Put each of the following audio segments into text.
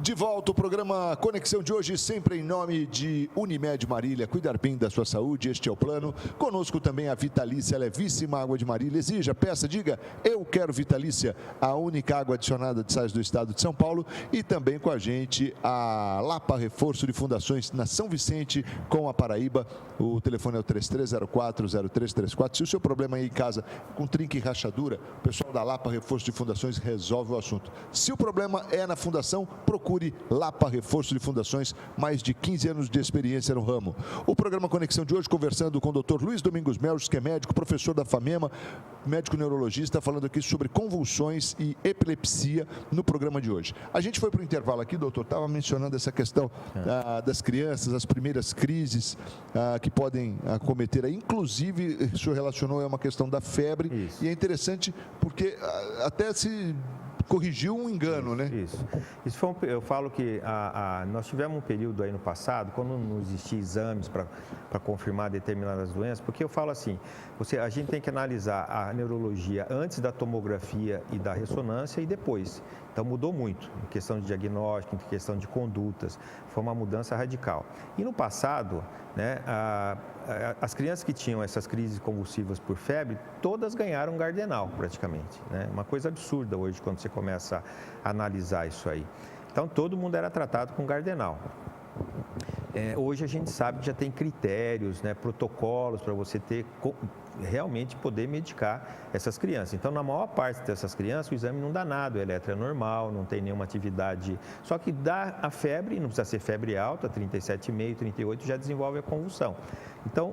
De volta o programa Conexão de hoje, sempre em nome de Unimed Marília. Cuidar bem da sua saúde, este é o plano. Conosco também a Vitalícia, levíssima água de Marília. Exija, peça, diga, eu quero Vitalícia, a única água adicionada de sais do estado de São Paulo. E também com a gente a Lapa Reforço de Fundações na São Vicente com a Paraíba. O telefone é o 3304-0334. Se o seu problema aí em casa com trinca e rachadura, o pessoal da Lapa Reforço de Fundações resolve o assunto. Se o problema é na fundação, procure Lapa Reforço de Fundações, mais de 15 anos de experiência no ramo. O programa Conexão de hoje, conversando com o Dr. Luiz Domingos Melges, que é médico, professor da FAMEMA, médico neurologista, falando aqui sobre convulsões e epilepsia no programa de hoje. A gente foi para o intervalo aqui, doutor, estava mencionando essa questão das crianças, as primeiras crises que podem acometer. Inclusive, o senhor relacionou a uma questão da febre. Isso. E é interessante porque até se corrigiu um engano, né? Isso foi eu falo que nós tivemos um período aí no passado, quando não existia exames para confirmar determinadas doenças, porque eu falo assim, a gente tem que analisar a neurologia antes da tomografia e da ressonância e depois. Então mudou muito em questão de diagnóstico, em questão de condutas, foi uma mudança radical. E no passado, né, as crianças que tinham essas crises convulsivas por febre, todas ganharam Gardenal praticamente, né? Uma coisa absurda hoje quando você começa a analisar isso aí. Então todo mundo era tratado com Gardenal. Hoje a gente sabe que já tem critérios, né, protocolos para você realmente poder medicar essas crianças. Então, na maior parte dessas crianças, o exame não dá nada, o eletro é normal, não tem nenhuma atividade. Só que dá a febre, não precisa ser febre alta, 37,5, 38, já desenvolve a convulsão. Então,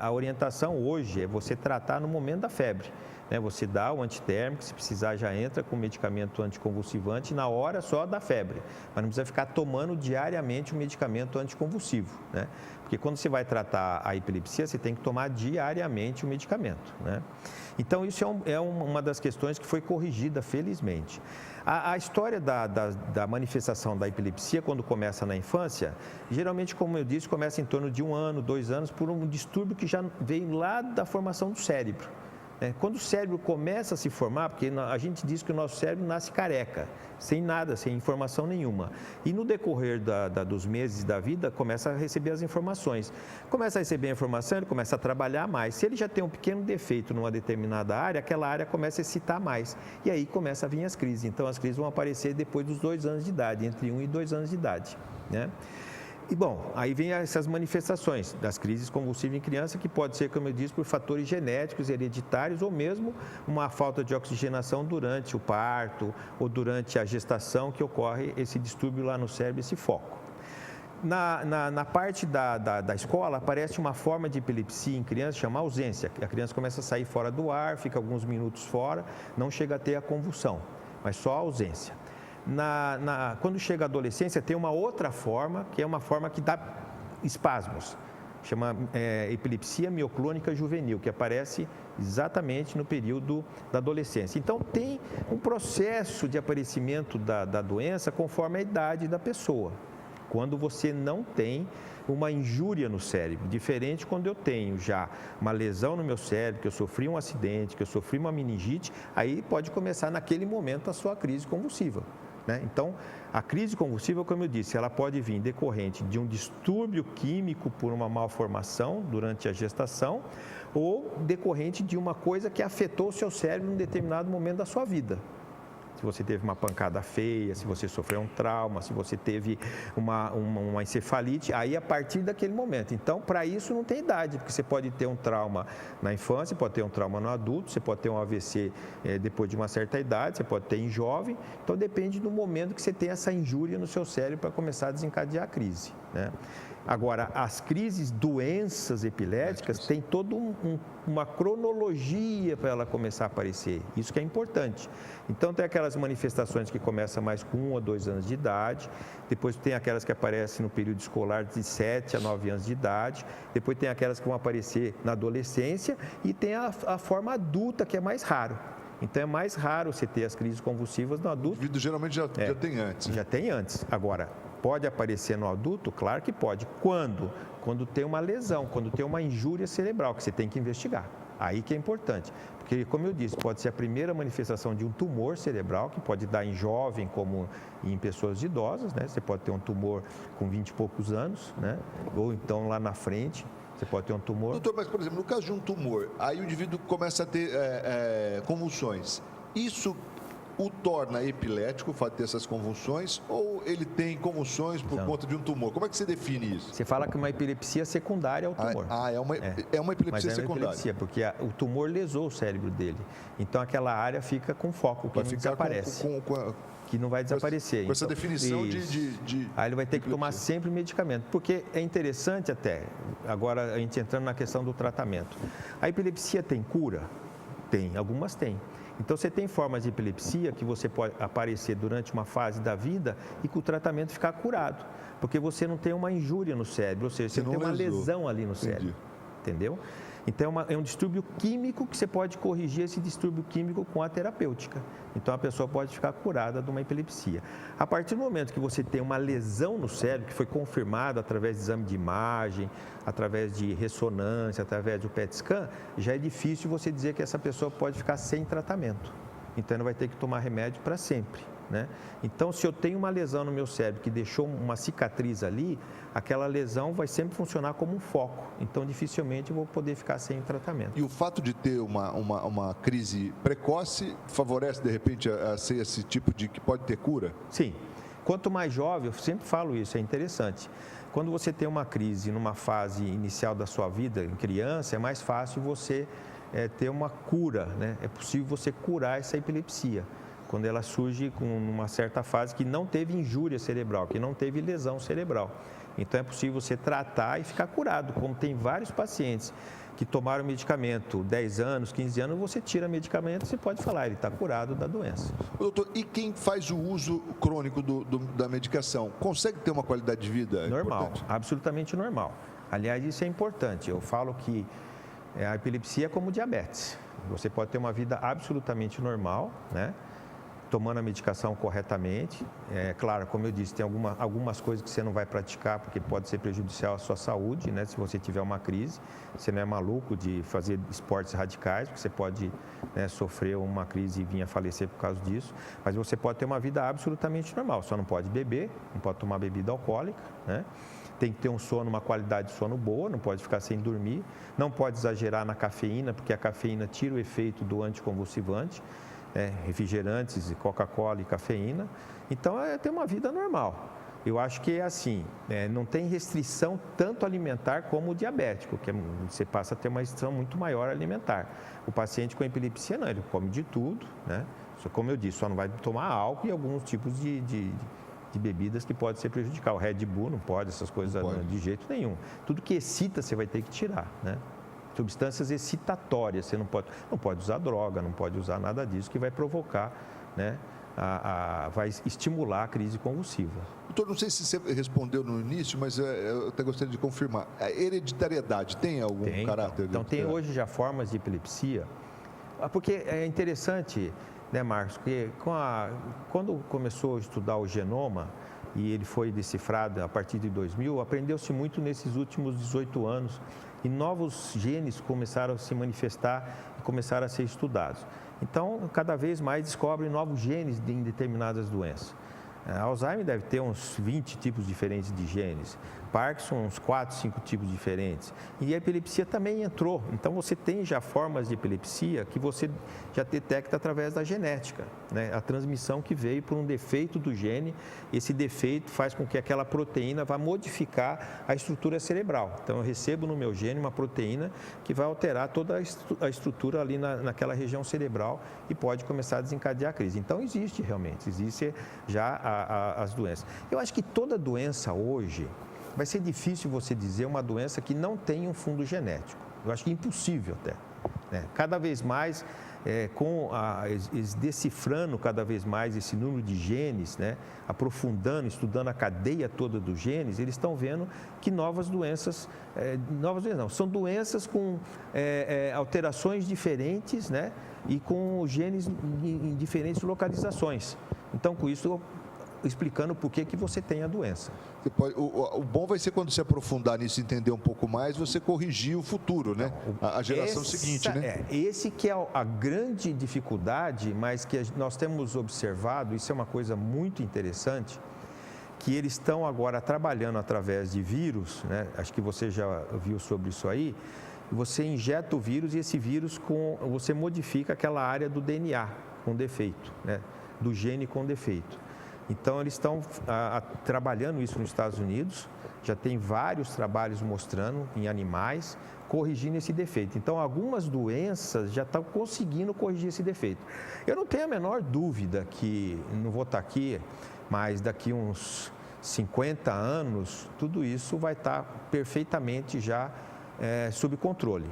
a orientação hoje é você tratar no momento da febre. Você dá o antitérmico, se precisar já entra com medicamento anticonvulsivante na hora só da febre, mas não precisa ficar tomando diariamente o medicamento anticonvulsivo, né? Porque quando você vai tratar a epilepsia, você tem que tomar diariamente o medicamento, né? Então, isso é uma das questões que foi corrigida, felizmente. A história da manifestação da epilepsia, quando começa na infância, geralmente, como eu disse, começa em torno de 1 ano, 2 anos, por um distúrbio que já veio lá da formação do cérebro. Quando o cérebro começa a se formar, porque a gente diz que o nosso cérebro nasce careca, sem nada, sem informação nenhuma. E no decorrer dos meses da vida, começa a receber as informações. Começa a receber a informação, ele começa a trabalhar mais. Se ele já tem um pequeno defeito numa determinada área, aquela área começa a excitar mais. E aí começa a vir as crises. Então, as crises vão aparecer depois dos 2 anos de idade, entre 1 e 2 anos de idade, né? E, bom, aí vem essas manifestações das crises convulsivas em criança, que pode ser, como eu disse, por fatores genéticos, hereditários, ou mesmo uma falta de oxigenação durante o parto ou durante a gestação, que ocorre esse distúrbio lá no cérebro, esse foco. Na parte da escola, aparece uma forma de epilepsia em criança, chama ausência. A criança começa a sair fora do ar, fica alguns minutos fora, não chega a ter a convulsão, mas só a ausência. Quando chega a adolescência, tem uma outra forma, que é uma forma que dá espasmos. Chama epilepsia mioclônica juvenil, que aparece exatamente no período da adolescência. Então, tem um processo de aparecimento da doença conforme a idade da pessoa. Quando você não tem uma injúria no cérebro, diferente quando eu tenho já uma lesão no meu cérebro, que eu sofri um acidente, que eu sofri uma meningite, aí pode começar naquele momento a sua crise convulsiva, né? Então, a crise convulsiva, como eu disse, ela pode vir decorrente de um distúrbio químico por uma malformação durante a gestação ou decorrente de uma coisa que afetou o seu cérebro em um determinado momento da sua vida. Se você teve uma pancada feia, se você sofreu um trauma, se você teve uma encefalite, aí a partir daquele momento. Então, para isso não tem idade, porque você pode ter um trauma na infância, pode ter um trauma no adulto, você pode ter um AVC depois de uma certa idade, você pode ter em jovem. Então, depende do momento que você tem essa injúria no seu cérebro para começar a desencadear a crise, né? Agora, as crises, doenças epiléticas, tem toda uma cronologia para ela começar a aparecer. Isso que é importante. Então, tem aquelas manifestações que começam mais com 1 a 2 anos de idade, depois tem aquelas que aparecem no período escolar de 7 a 9 anos de idade, depois tem aquelas que vão aparecer na adolescência e tem a forma adulta, que é mais raro. Então, é mais raro você ter as crises convulsivas no adulto. O indivíduo geralmente já tem antes. Já tem antes. Agora, pode aparecer no adulto? Claro que pode. Quando? Quando tem uma lesão, quando tem uma injúria cerebral, que você tem que investigar. Aí que é importante, porque, como eu disse, pode ser a primeira manifestação de um tumor cerebral, que pode dar em jovem como em pessoas idosas, né? Você pode ter um tumor com 20 e poucos anos, né? Ou então lá na frente, você pode ter um tumor. Doutor, mas, por exemplo, no caso de um tumor, aí o indivíduo começa a ter convulsões. Isso o torna epilético, o fato de ter essas convulsões, ou ele tem convulsões por conta de um tumor? Como é que você define isso? Você fala que uma epilepsia secundária ao tumor. É uma epilepsia Mas é uma secundária. Epilepsia, porque o tumor lesou o cérebro dele. Então, aquela área fica com foco, que não desaparece. Que não vai desaparecer. Com essa definição Aí ele vai ter que tomar sempre medicamento. Porque é interessante até, agora a gente entrando na questão do tratamento. A epilepsia tem cura? Tem, algumas tem. Então, você tem formas de epilepsia que você pode aparecer durante uma fase da vida e com o tratamento ficar curado. Porque você não tem uma injúria no cérebro, ou seja, você não tem uma lesão ali no cérebro. Entendeu? Então, é um distúrbio químico que você pode corrigir esse distúrbio químico com a terapêutica. Então, a pessoa pode ficar curada de uma epilepsia. A partir do momento que você tem uma lesão no cérebro, que foi confirmada através de exame de imagem, através de ressonância, através do PET scan, já é difícil você dizer que essa pessoa pode ficar sem tratamento. Então, ela vai ter que tomar remédio para sempre. Né? Então, se eu tenho uma lesão no meu cérebro que deixou uma cicatriz ali, aquela lesão vai sempre funcionar como um foco. Então, dificilmente eu vou poder ficar sem tratamento. E o fato de ter uma crise precoce favorece, de repente, a ser esse tipo de que pode ter cura? Sim. Quanto mais jovem, eu sempre falo isso, é interessante. Quando você tem uma crise numa fase inicial da sua vida, em criança, é mais fácil você ter uma cura, né? É possível você curar essa epilepsia quando ela surge com uma certa fase que não teve injúria cerebral, que não teve lesão cerebral. Então, é possível você tratar e ficar curado, como tem vários pacientes que tomaram medicamento 10 anos, 15 anos, você tira medicamento e você pode falar, ele está curado da doença. Doutor, e quem faz o uso crônico da medicação, consegue ter uma qualidade de vida? Normal, importante? Absolutamente normal. Aliás, isso é importante. Eu falo que a epilepsia é como diabetes. Você pode ter uma vida absolutamente normal, né? Tomando a medicação corretamente. Claro, como eu disse, tem algumas coisas que você não vai praticar porque pode ser prejudicial à sua saúde, né? Se você tiver uma crise, você não é maluco de fazer esportes radicais, porque você pode, né, sofrer uma crise e vir a falecer por causa disso, mas você pode ter uma vida absolutamente normal, só não pode beber, não pode tomar bebida alcoólica, né? Tem que ter um sono, uma qualidade de sono boa, não pode ficar sem dormir, não pode exagerar na cafeína, porque a cafeína tira o efeito do anticonvulsivante, refrigerantes, Coca-Cola e cafeína. Então, ter uma vida normal. Eu acho que é assim, não tem restrição tanto alimentar como o diabético, que você passa a ter uma restrição muito maior alimentar. O paciente com epilepsia não, ele come de tudo, né? Como eu disse, só não vai tomar álcool e alguns tipos de bebidas que podem ser prejudicar. O Red Bull não pode, essas coisas de jeito nenhum. Tudo que excita você vai ter que tirar, né? Substâncias excitatórias, você não pode usar droga, não pode usar nada disso que vai provocar, né, vai estimular a crise convulsiva. Doutor, não sei se você respondeu no início, mas eu até gostaria de confirmar. A hereditariedade tem algum caráter? Então, tem hoje já formas de epilepsia, porque é interessante, né, Marcos, porque quando começou a estudar o genoma, e ele foi decifrado a partir de 2000, aprendeu-se muito nesses últimos 18 anos e novos genes começaram a se manifestar e começaram a ser estudados. Então, cada vez mais descobrem novos genes em determinadas doenças. Alzheimer deve ter uns 20 tipos diferentes de genes. Parkinson, uns 4, 5 tipos diferentes. E a epilepsia também entrou. Então, você tem já formas de epilepsia que você já detecta através da genética, né? A transmissão que veio por um defeito do gene. Esse defeito faz com que aquela proteína vá modificar a estrutura cerebral. Então, eu recebo no meu gene uma proteína que vai alterar toda a estrutura ali naquela região cerebral e pode começar a desencadear a crise. Então, existe já as doenças. Eu acho que toda doença hoje vai ser difícil você dizer uma doença que não tem um fundo genético. Eu acho que é impossível até, né? Cada vez mais, decifrando cada vez mais esse número de genes, né? Aprofundando, estudando a cadeia toda dos genes, eles estão vendo que novas doenças não, são doenças com alterações diferentes, né? E com genes em diferentes localizações. Então, com isso, explicando por que você tem a doença. O bom vai ser quando você aprofundar nisso e entender um pouco mais, você corrigir o futuro, né? A geração seguinte, né? Esse que é a grande dificuldade, mas que nós temos observado, isso é uma coisa muito interessante, que eles estão agora trabalhando através de vírus, né? Acho que você já viu sobre isso aí. Você injeta o vírus e esse vírus, você modifica aquela área do DNA com defeito, né? Do gene com defeito. Então, eles estão trabalhando isso nos Estados Unidos, já tem vários trabalhos mostrando em animais, corrigindo esse defeito. Então, algumas doenças já estão conseguindo corrigir esse defeito. Eu não tenho a menor dúvida que, não vou estar aqui, mas daqui uns 50 anos, tudo isso vai estar perfeitamente já sob controle.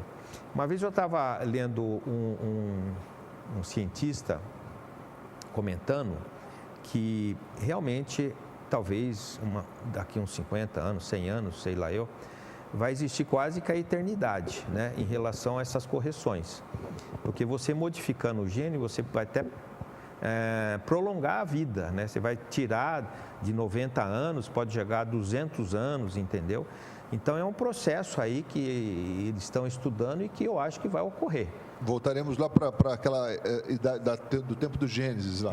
Uma vez eu estava lendo um cientista comentando que realmente, talvez, daqui uns 50 anos, 100 anos, sei lá eu, vai existir quase que a eternidade, né, em relação a essas correções. Porque você modificando o gene, você vai até prolongar a vida, né? Você vai tirar de 90 anos, pode chegar a 200 anos, entendeu? Então, é um processo aí que eles estão estudando e que eu acho que vai ocorrer. Voltaremos lá para aquela idade do tempo do Gênesis lá.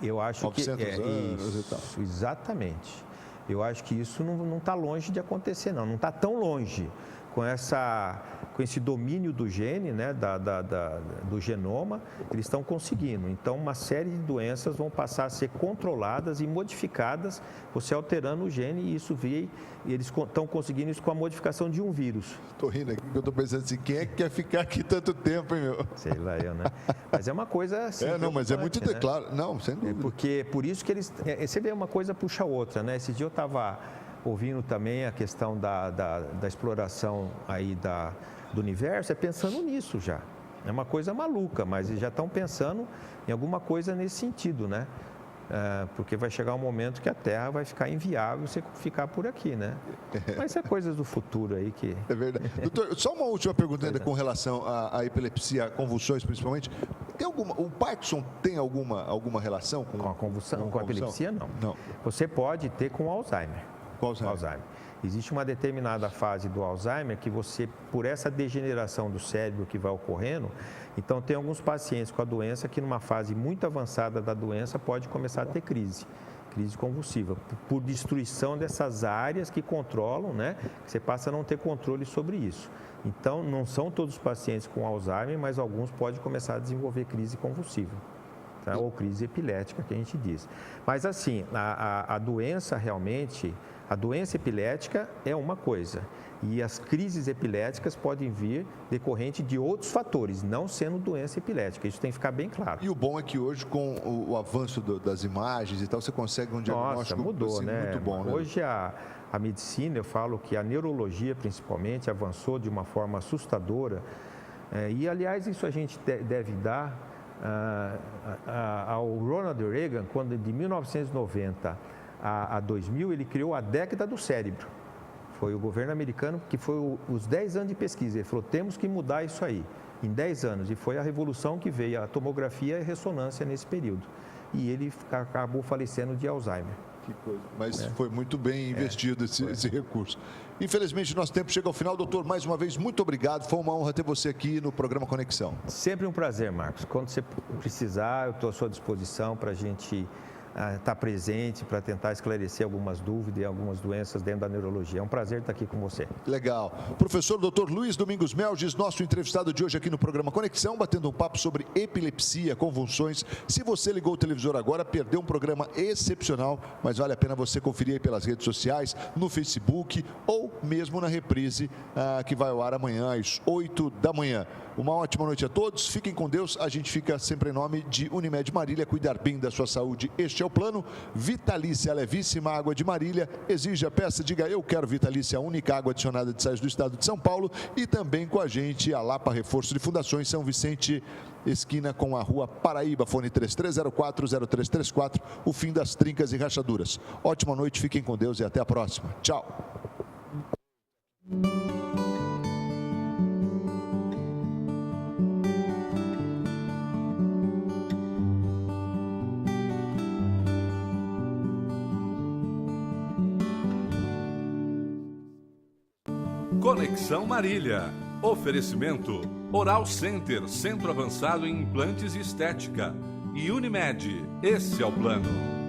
Eu acho 900 que anos e tal. Exatamente. Eu acho que isso não está longe de acontecer, não está tão longe com esse domínio do gene, né, do genoma, eles estão conseguindo. Então, uma série de doenças vão passar a ser controladas e modificadas, você alterando o gene, e isso eles estão conseguindo isso com a modificação de um vírus. Estou rindo aqui, porque eu estou pensando assim, quem é que quer ficar aqui tanto tempo, hein, meu? Sei lá eu, né? Mas é uma coisa assim... mas é muito... né? Claro, não, sem dúvida. Por isso que eles... Você vê, uma coisa puxa a outra, né? Esse dia eu estava ouvindo também a questão da exploração aí do universo, pensando nisso já. É uma coisa maluca, mas eles já estão pensando em alguma coisa nesse sentido, né? Porque vai chegar um momento que a Terra vai ficar inviável você ficar por aqui, né? Mas é coisas do futuro aí que... É verdade. Doutor, só uma última pergunta ainda com relação à epilepsia, a convulsões principalmente. O Parkinson tem alguma relação com a convulsão? Com a epilepsia, não. Não. Você pode ter com Alzheimer. Com Alzheimer. Existe uma determinada fase do Alzheimer que você, por essa degeneração do cérebro que vai ocorrendo, então tem alguns pacientes com a doença que numa fase muito avançada da doença pode começar a ter crise convulsiva, por destruição dessas áreas que controlam, né? Você passa a não ter controle sobre isso. Então, não são todos os pacientes com Alzheimer, mas alguns podem começar a desenvolver crise convulsiva. Tá? Ou crise epilética, que a gente diz. Mas assim, a doença realmente, a doença epilética é uma coisa, e as crises epiléticas podem vir decorrente de outros fatores, não sendo doença epilética, isso tem que ficar bem claro. E o bom é que hoje, com o avanço das imagens e tal, você consegue um diagnóstico mudou, né? muito bom. Né? Hoje a medicina, eu falo que a neurologia principalmente avançou de uma forma assustadora, e aliás isso a gente deve dar ao Ronald Reagan, quando de 1990 a 2000 ele criou a década do cérebro. Foi o governo americano que foi os 10 anos de pesquisa. Ele falou, temos que mudar isso aí em 10 anos. E foi a revolução que veio, a tomografia e a ressonância nesse período. E ele acabou falecendo de Alzheimer. Que coisa. Mas foi muito bem investido esse recurso. Infelizmente, nosso tempo chega ao final. Doutor, mais uma vez, muito obrigado. Foi uma honra ter você aqui no programa Conexão. Sempre um prazer, Marcos. Quando você precisar, eu estou à sua disposição para a gente estar presente, para tentar esclarecer algumas dúvidas e algumas doenças dentro da neurologia. É um prazer estar aqui com você. Legal. Professor Dr. Luiz Domingos Melges, nosso entrevistado de hoje aqui no programa Conexão, batendo um papo sobre epilepsia, convulsões. Se você ligou o televisor agora, perdeu um programa excepcional, mas vale a pena você conferir aí pelas redes sociais, no Facebook ou mesmo na reprise que vai ao ar amanhã às 8 da manhã. Uma ótima noite a todos, fiquem com Deus, a gente fica sempre em nome de Unimed Marília, cuidar bem da sua saúde, este é o plano. Vitalícia, levíssima água de Marília, exija, peça, diga eu quero Vitalícia, a única água adicionada de sais do estado de São Paulo, e também com a gente a Lapa Reforço de Fundações São Vicente, esquina com a Rua Paraíba, fone 3304-0334, o fim das trincas e rachaduras. Ótima noite, fiquem com Deus e até a próxima. Tchau. Conexão Marília. Oferecimento Oral Center, Centro Avançado em Implantes e Estética. E Unimed, esse é o plano.